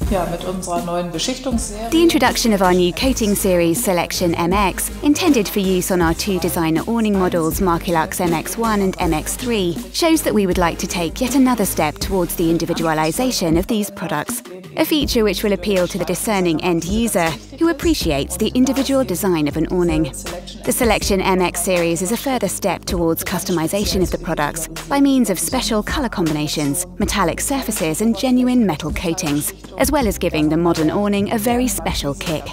The introduction of our new coating series, Selection MX, intended for use on our two designer awning models, markilux MX1 and MX3, shows that we would like to take yet another step towards the individualization of these products, a feature which will appeal to the discerning end user who appreciates the individual design of an awning. The Selection MX series is a further step towards customization of the products by means of special color combinations, metallic surfaces and genuine metal coatings, as well as giving the modern awning a very special kick.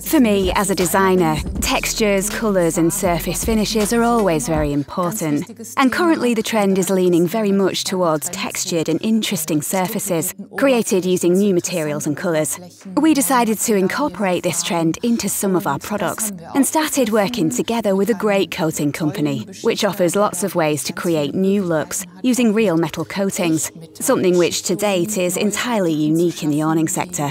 For me, as a designer, textures, colours and surface finishes are always very important. And currently the trend is leaning very much towards textured and interesting surfaces, created using new materials and colours. We decided to incorporate this trend into some of our products and started working together with a great coating company, which offers lots of ways to create new looks using real metal coatings, something which to date is entirely unique in the awning sector.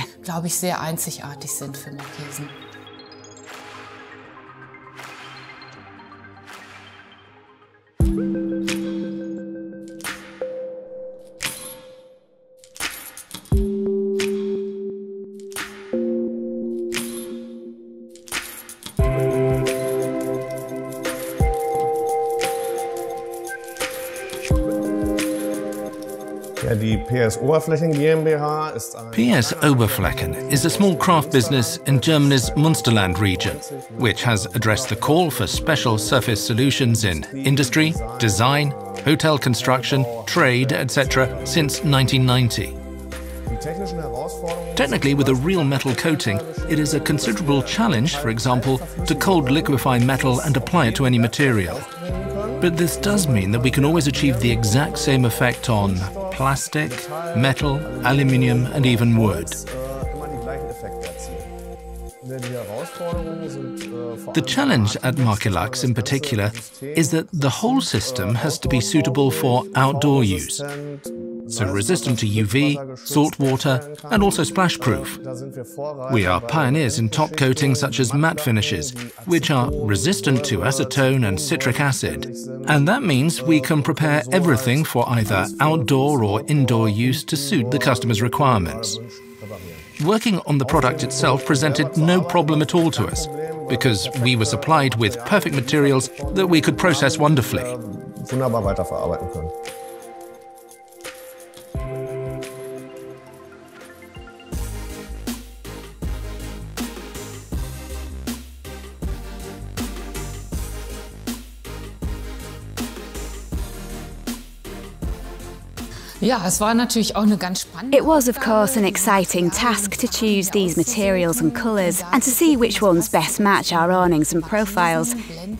PS Oberflächen is a small craft business in Germany's Münsterland region, which has addressed the call for special surface solutions in industry, design, hotel construction, trade, etc. since 1990. Technically, with a real metal coating, it is a considerable challenge, for example, to cold liquefy metal and apply it to any material. But this does mean that we can always achieve the exact same effect on plastic, metal, aluminium and even wood. The challenge at markilux in particular is that the whole system has to be suitable for outdoor use, so resistant to UV, salt water and also splash-proof. We are pioneers in top coatings such as matte finishes, which are resistant to acetone and citric acid. And that means we can prepare everything for either outdoor or indoor use to suit the customer's requirements. Working on the product itself presented no problem at all to us, because we were supplied with perfect materials that we could process wonderfully. It was, of course, an exciting task to choose these materials and colours and to see which ones best match our awnings and profiles,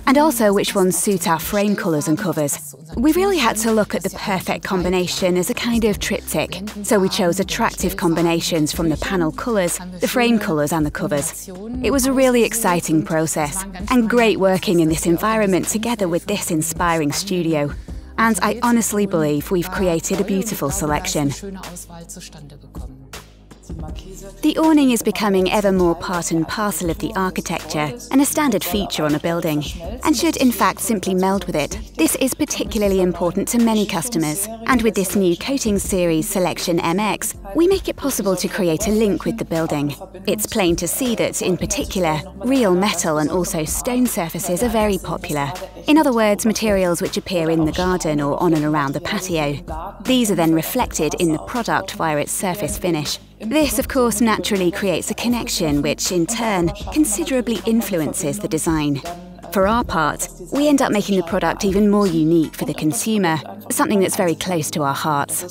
and also which ones suit our frame colours and covers. We really had to look at the perfect combination as a kind of triptych, so we chose attractive combinations from the panel colours, the frame colours and the covers. It was a really exciting process, and great working in this environment together with this inspiring studio. And I honestly believe we've created a beautiful selection. The awning is becoming ever more part and parcel of the architecture and a standard feature on a building, and should in fact simply meld with it. This is particularly important to many customers, and with this new coating series, Selection MX, we make it possible to create a link with the building. It's plain to see that, in particular, real metal and also stone surfaces are very popular. In other words, materials which appear in the garden or on and around the patio. These are then reflected in the product via its surface finish. This, of course, naturally creates a connection which, in turn, considerably influences the design. For our part, we end up making the product even more unique for the consumer, something that's very close to our hearts.